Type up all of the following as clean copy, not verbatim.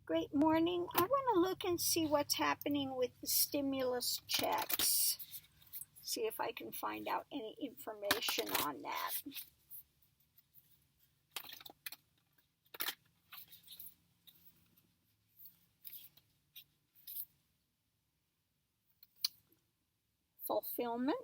Great morning. I want to look and see what's happening with the stimulus checks. See if I can find out any information on that. Fulfillment.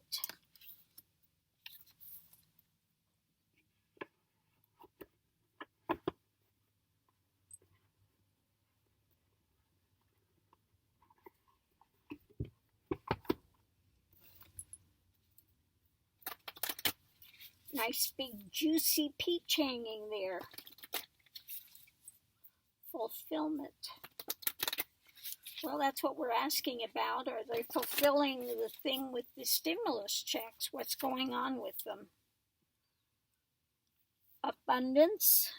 Nice big juicy peach hanging there. Fulfillment. Well, that's what we're asking about. Are they fulfilling the thing with the stimulus checks? What's going on with them? Abundance.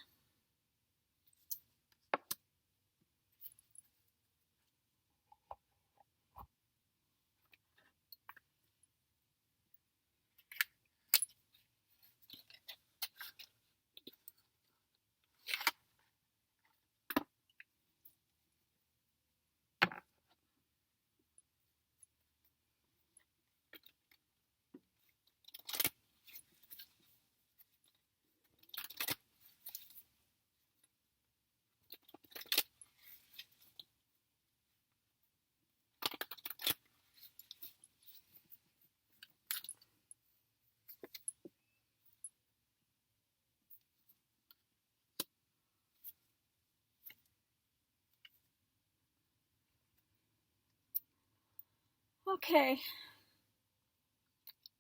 Okay,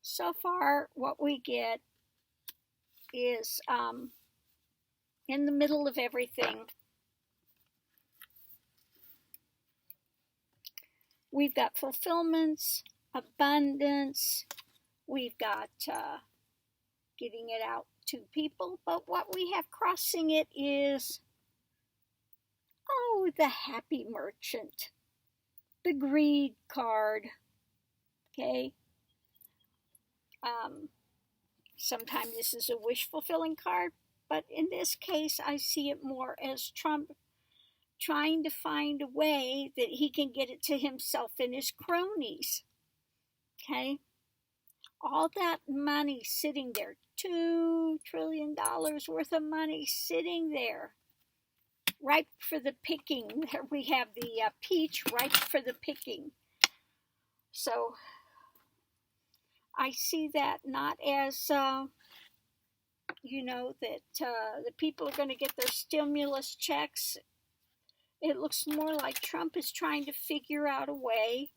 so far what we get is in the middle of everything. We've got fulfillments, abundance, we've got getting it out to people, but what we have crossing it is, oh, the happy merchant, the greed card, okay? Sometimes this is a wish-fulfilling card, but in this case, I see it more as Trump trying to find a way that he can get it to himself and his cronies, okay? All that money sitting there, $2 trillion worth of money sitting there, ripe for the picking. There we have the peach ripe for the picking. So I see that not as, that the people are going to get their stimulus checks. It looks more like Trump is trying to figure out a way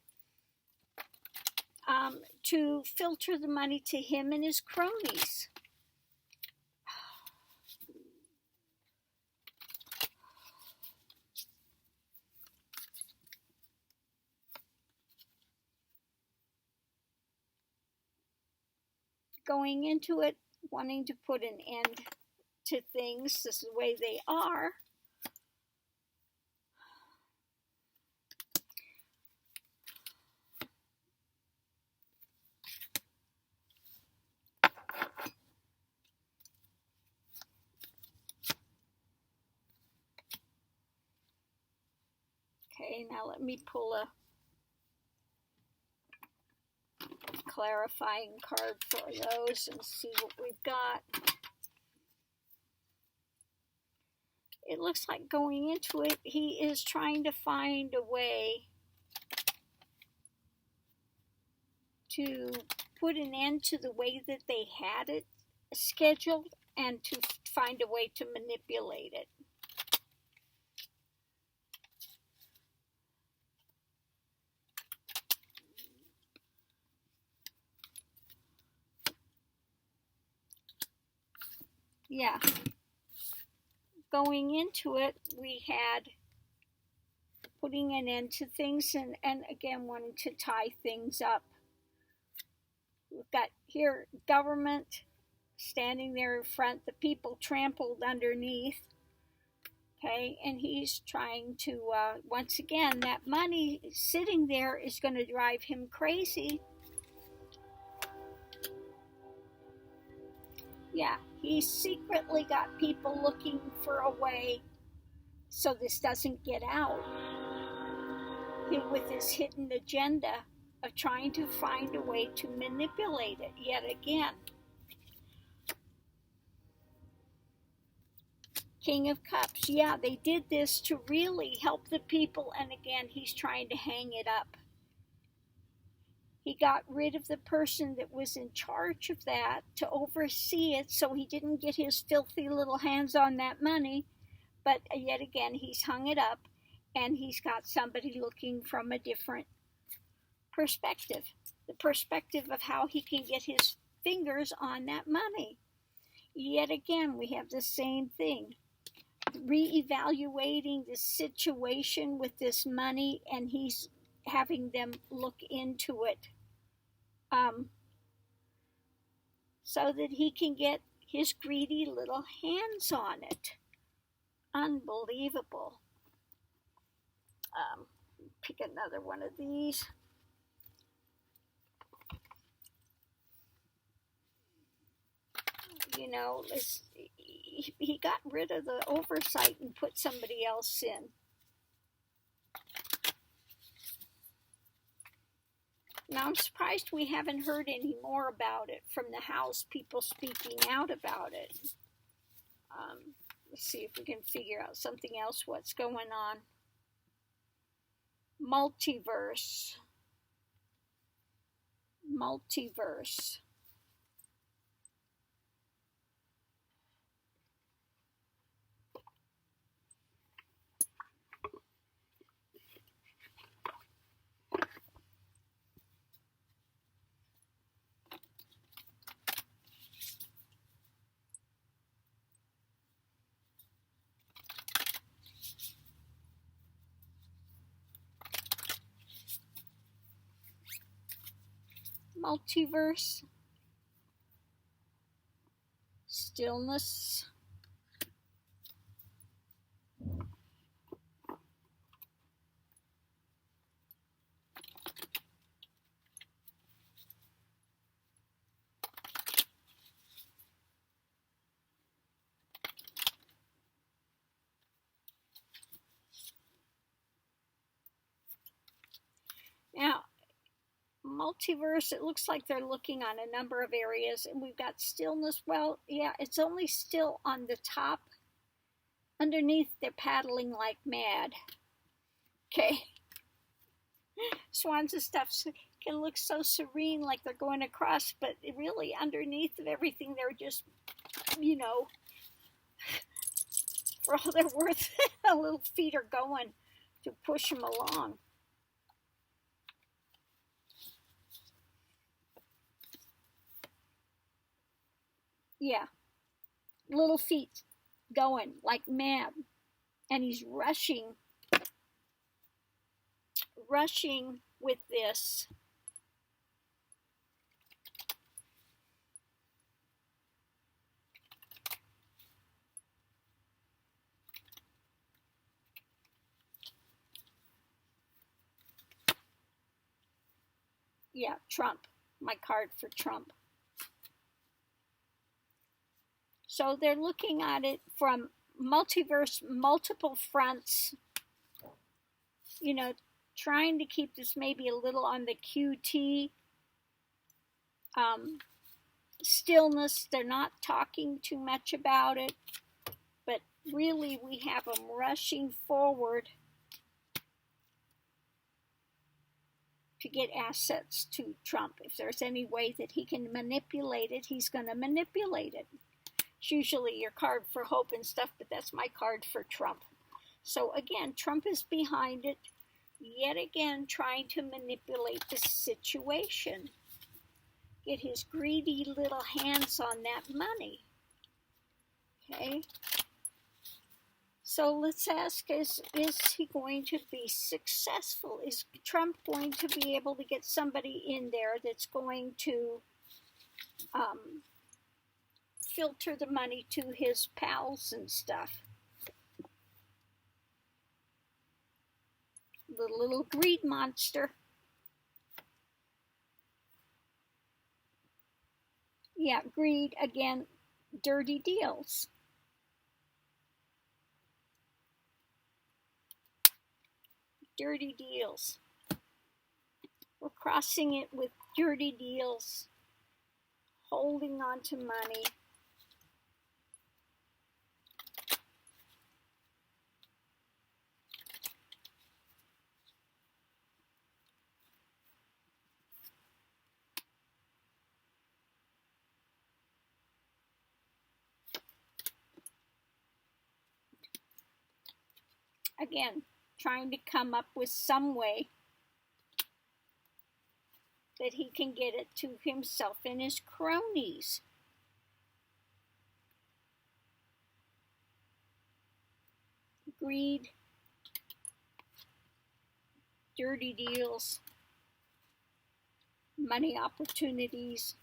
to filter the money to him and his cronies. Going into it, wanting to put an end to things. This is the way they are. Okay, now let me pull a clarifying card for those and see what we've got. It looks like going into it, he is trying to find a way to put an end to the way that they had it scheduled and to find a way to manipulate it. Yeah. Going into it, we had putting an end to things and again wanting to tie things up. We've got here government standing there in front, the people trampled underneath. Okay, and he's trying to, once again, that money sitting there is going to drive him crazy. Yeah, he's secretly got people looking for a way so this doesn't get out, with his hidden agenda of trying to find a way to manipulate it yet again. King of Cups, yeah, they did this to really help the people, and again, he's trying to hang it up. He got rid of the person that was in charge of that to oversee it, so he didn't get his filthy little hands on that money, but yet again, he's hung it up, and he's got somebody looking from a different perspective, the perspective of how he can get his fingers on that money. Yet again, we have the same thing, reevaluating the situation with this money, and he's having them look into it so that he can get his greedy little hands on it. Unbelievable. Pick another one of these. You know, he got rid of the oversight and put somebody else in. Now, I'm surprised we haven't heard any more about it from the house, people speaking out about it. Let's see if we can figure out something else, what's going on. Multiverse. Multiverse. Multiverse, stillness, now multiverse, it looks like they're looking on a number of areas, and we've got stillness. Well, yeah, it's only still on the top. Underneath, they're paddling like mad. Okay. Swans and stuff can look so serene, like they're going across, but really underneath of everything, they're just, you know, for all they're worth, the little feet are going to push them along. Yeah, little feet going like mad, and he's rushing with this. Yeah, Trump, my card for Trump. So they're looking at it from multiverse, multiple fronts, you know, trying to keep this maybe a little on the QT. Stillness, they're not talking too much about it, but really we have them rushing forward to get assets to Trump. If there's any way that he can manipulate it, he's going to manipulate it. It's usually your card for hope and stuff, but that's my card for Trump. So again, Trump is behind it, yet again trying to manipulate the situation. Get his greedy little hands on that money. Okay? So let's ask, is he going to be successful? Is Trump going to be able to get somebody in there that's going to filter the money to his pals and stuff? The little greed monster. Yeah, greed, again, dirty deals. dirty deals. We're crossing it with dirty deals, holding on to money. Again, trying to come up with some way that he can get it to himself and his cronies. Greed, dirty deals, money opportunities.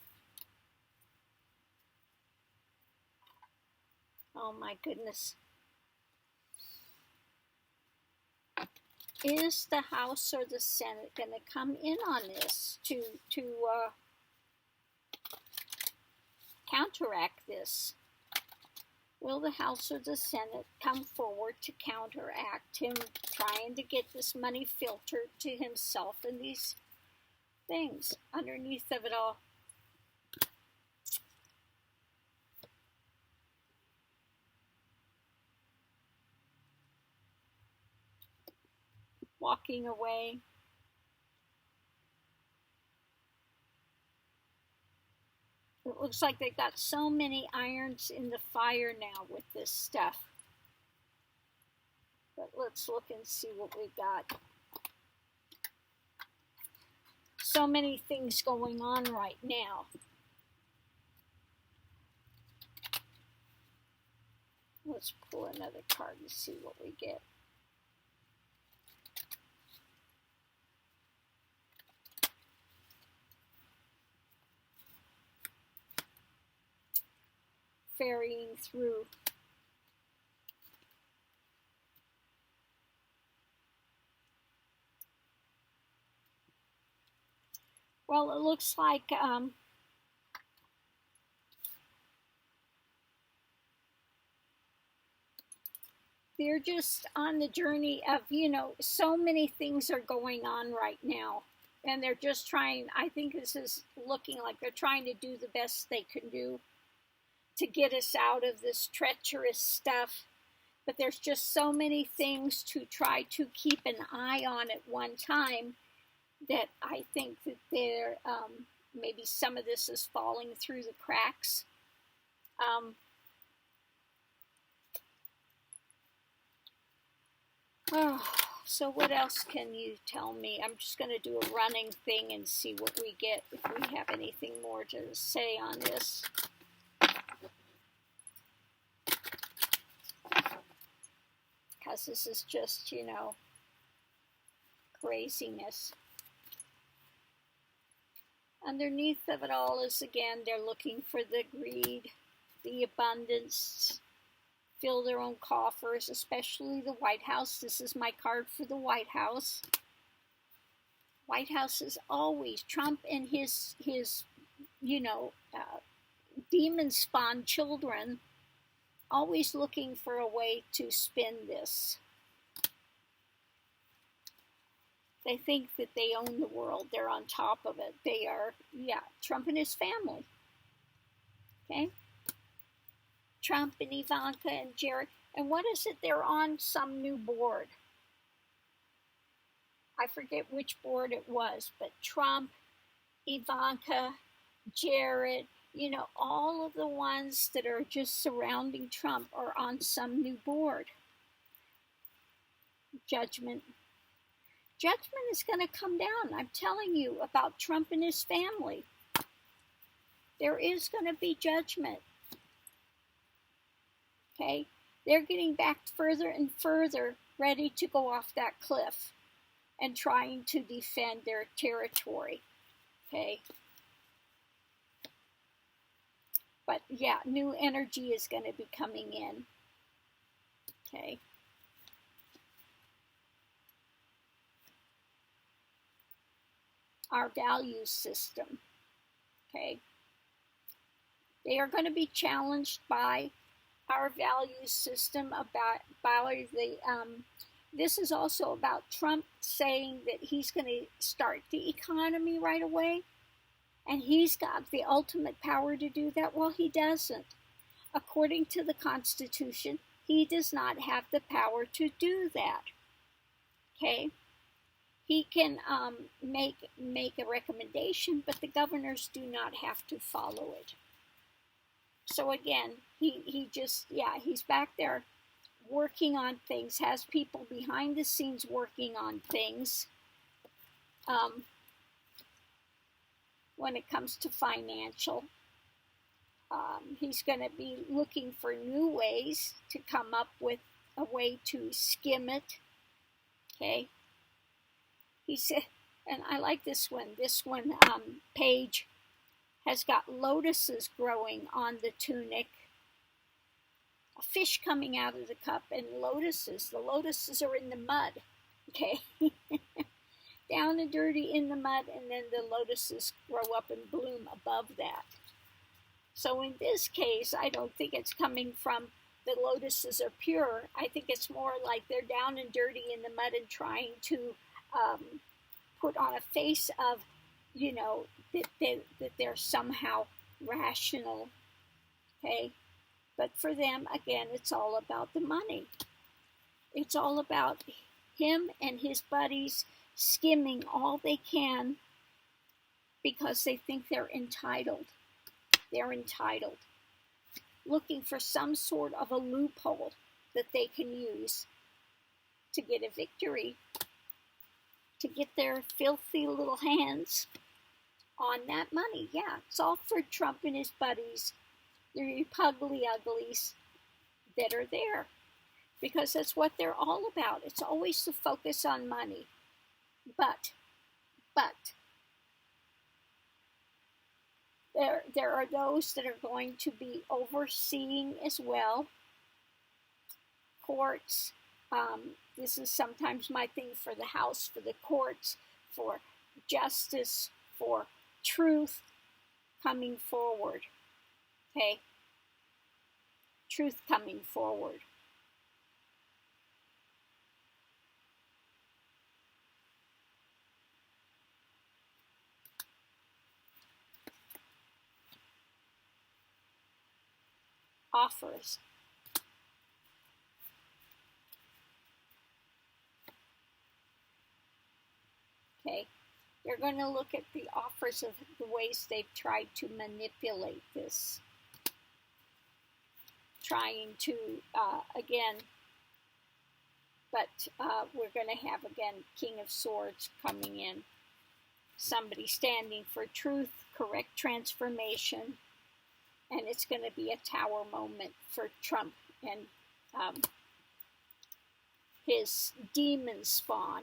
Oh my goodness. Is the House or the Senate going to come in on this to counteract this? Will the House or the Senate come forward to counteract him trying to get this money filtered to himself and these things underneath of it all? Walking away. It looks like they've got so many irons in the fire now with this stuff. But let's look and see what we got. So many things going on right now. Let's pull another card and see what we get. Ferrying through. Well, it looks like they're just on the journey of, so many things are going on right now. And they're just trying, I think this is looking like they're trying to do the best they can do to get us out of this treacherous stuff. But there's just so many things to try to keep an eye on at one time that I think that they're, maybe some of this is falling through the cracks. So what else can you tell me? I'm just going to do a running thing and see what we get, if we have anything more to say on this. Because this is just, craziness. Underneath of it all is, again, they're looking for the greed, the abundance, fill their own coffers, especially the White House. This is my card for the White House. White House is always Trump and his demon-spawned children, always looking for a way to spin this. They think that they own the world. They're on top of it. They are, Trump and his family. Okay? Trump and Ivanka and Jared. And what is it? They're on some new board. I forget which board it was, but Trump, Ivanka, Jared, all of the ones that are just surrounding Trump are on some new board. Judgment. Judgment is going to come down. I'm telling you about Trump and his family. There is going to be judgment. Okay? They're getting back further and further, ready to go off that cliff and trying to defend their territory. Okay? But new energy is going to be coming in. Okay? Our value system. Okay? They are going to be challenged by our value system, about the this is also about Trump saying that he's going to start the economy right away, and he's got the ultimate power to do that. Well, he doesn't. According to the Constitution, he does not have the power to do that. Okay? He can make a recommendation, but the governors do not have to follow it. So again, he's back there working on things, has people behind the scenes working on things. When it comes to financial, he's going to be looking for new ways to come up with a way to skim it. Okay. He said, and I like this one. This one, page has got lotuses growing on the tunic, a fish coming out of the cup, and lotuses. The lotuses are in the mud, okay? Down and dirty in the mud, and then the lotuses grow up and bloom above that. So in this case, I don't think it's coming from the lotuses are pure. I think it's more like they're down and dirty in the mud and trying to put on a face of, that they're somehow rational, okay? But for them, again, it's all about the money. It's all about him and his buddies skimming all they can because they think they're entitled. They're entitled. Looking for some sort of a loophole that they can use to get a victory, to get their filthy little hands on that money. Yeah, it's all for Trump and his buddies, the puggly uglies that are there, because that's what they're all about. It's always the focus on money. But there are those that are going to be overseeing as well. Courts. This is sometimes my thing for the House, for the courts, for justice, for truth coming forward. Okay? Truth coming forward. Offers. Okay, they're going to look at the offers of the ways they've tried to manipulate this. Trying to, again, but we're going to have, again, King of Swords coming in. Somebody standing for truth, correct transformation, and it's going to be a tower moment for Trump and his demon spawn.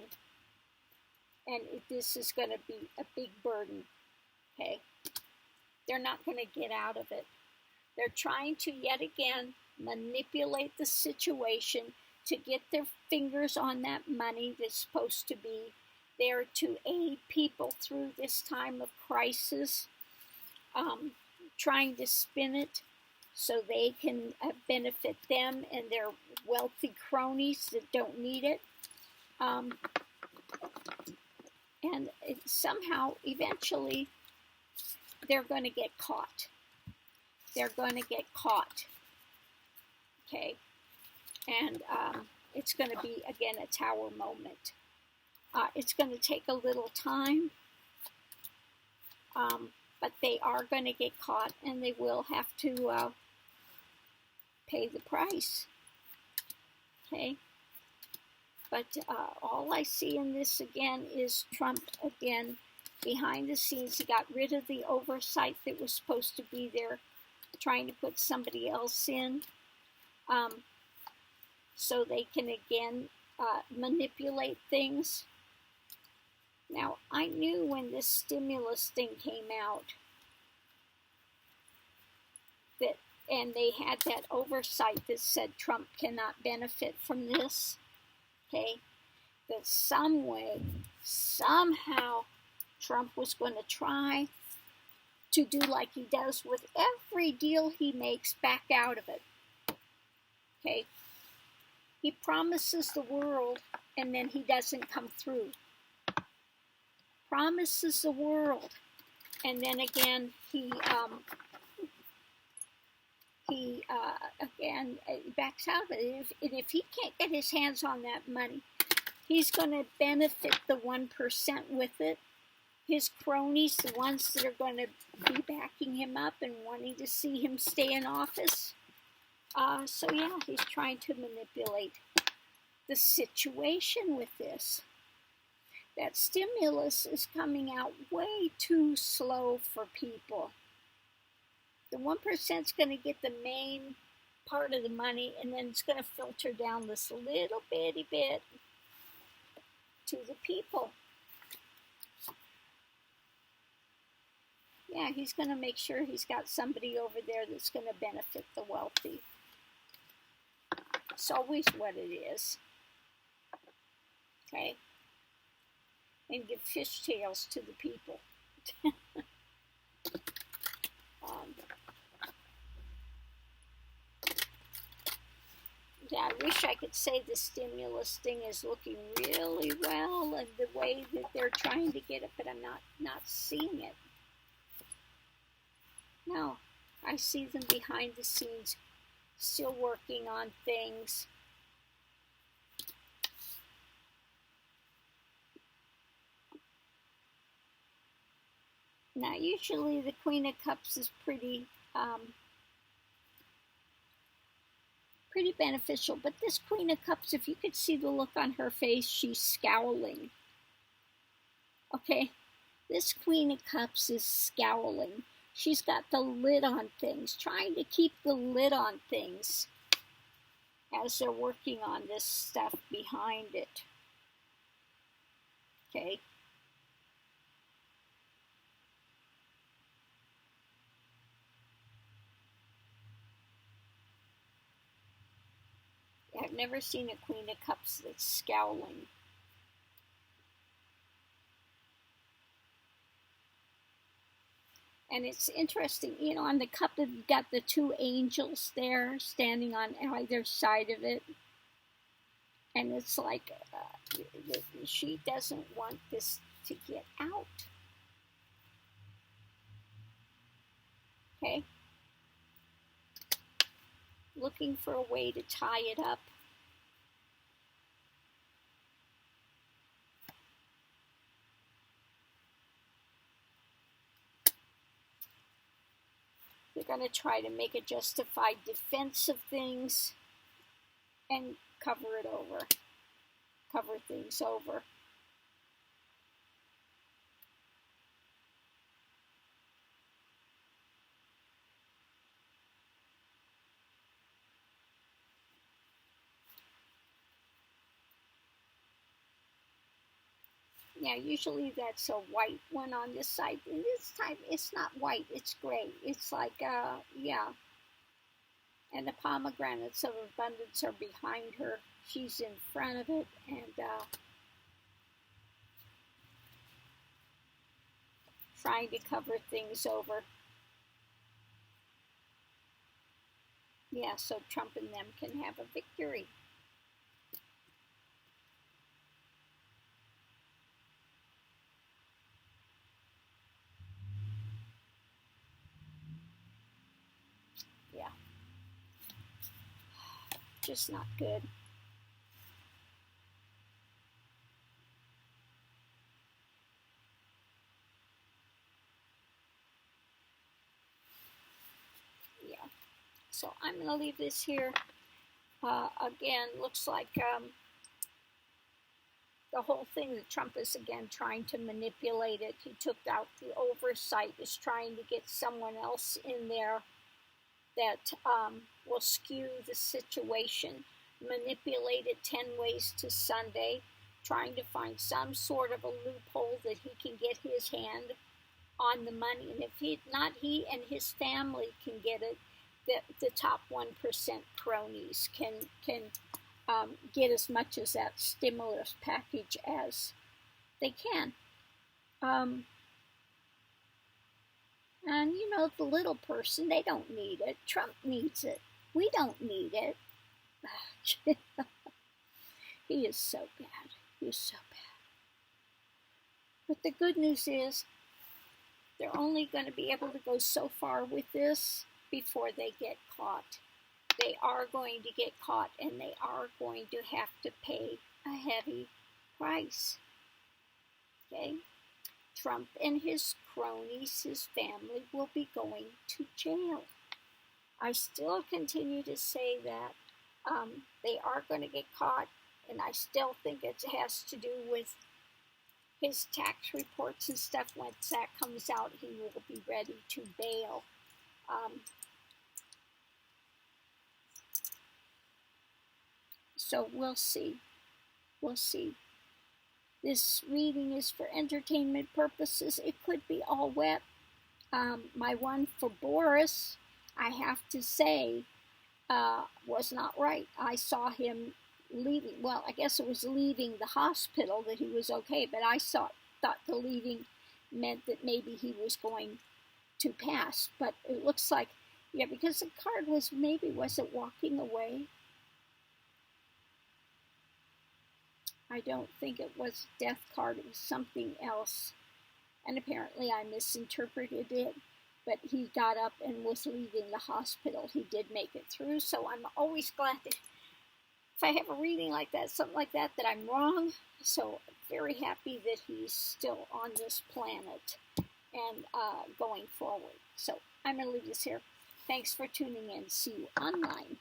And this is going to be a big burden, okay? They're not going to get out of it. They're trying to, yet again, manipulate the situation to get their fingers on that money that's supposed to be there to aid people through this time of crisis, trying to spin it so they can benefit them and their wealthy cronies that don't need it. And somehow, eventually, they're going to get caught. They're going to get caught. Okay? And it's going to be, again, a tower moment. It's going to take a little time. But they are going to get caught, and they will have to pay the price. Okay? But all I see in this, again, is Trump, again, behind the scenes. He got rid of the oversight that was supposed to be there, trying to put somebody else in, so they can, again, manipulate things. Now, I knew when this stimulus thing came out, that, and they had that oversight that said Trump cannot benefit from this. Okay, that some way, somehow, Trump was going to try to do like he does with every deal he makes, back out of it. Okay, he promises the world and then he doesn't come through. Promises the world, and then again he again backs out of it. If he can't get his hands on that money, he's going to benefit the 1% with it. His cronies, the ones that are going to be backing him up and wanting to see him stay in office. So yeah, he's trying to manipulate the situation with this. That stimulus is coming out way too slow for people. The 1% is going to get the main part of the money, and then it's going to filter down this little bitty bit to the people. Yeah, he's going to make sure he's got somebody over there that's going to benefit the wealthy. It's always what it is. Okay? And give fishtails to the people. Yeah, I wish I could say the stimulus thing is looking really well and the way that they're trying to get it, but I'm not seeing it. No, I see them behind the scenes, still working on things. Now, usually the Queen of Cups is pretty beneficial, but this Queen of Cups, if you could see the look on her face, she's scowling. Okay, this Queen of Cups is scowling. She's got the lid on things, trying to keep the lid on things as they're working on this stuff behind it. Okay. I've never seen a Queen of Cups that's scowling. And it's interesting, you know, on the cup you've got the two angels there standing on either side of it. And it's like she doesn't want this to get out. Okay? Looking for a way to tie it up. They're going to try to make a justified defense of things and cover it over. Cover things over. Yeah, usually that's a white one on this side. And this time it's not white, it's gray. It's like, yeah. And the pomegranates of abundance are behind her. She's in front of it, and trying to cover things over. Yeah, so Trump and them can have a victory. Yeah. Just not good. Yeah. So I'm going to leave this here. Again, looks like the whole thing that Trump is again trying to manipulate it. He took out the oversight, is trying to get someone else in there that will skew the situation, manipulate it 10 ways to Sunday, trying to find some sort of a loophole that he can get his hand on the money. And if not he and his family can get it, the top 1% cronies can get as much as that stimulus package as they can. And you know, the little person, they don't need it. Trump needs it. We don't need it. He is so bad. He is so bad. But the good news is they're only going to be able to go so far with this before they get caught. They are going to get caught, and they are going to have to pay a heavy price. Okay? Trump and his cronies, his family, will be going to jail. I still continue to say that they are going to get caught, and I still think it has to do with his tax reports and stuff. Once that comes out, he will be ready to bail. So we'll see. We'll see. This reading is for entertainment purposes. It could be all wet. My one for Boris, I have to say, was not right. I saw him leaving. Well, I guess it was leaving the hospital that he was okay, but I thought the leaving meant that maybe he was going to pass. But it looks like, yeah, because the card was it walking away? I don't think it was death card. It was something else. And apparently I misinterpreted it. But he got up and was leaving the hospital. He did make it through. So I'm always glad that if I have a reading like that, something like that, that I'm wrong. So very happy that he's still on this planet and going forward. So I'm going to leave this here. Thanks for tuning in. See you online.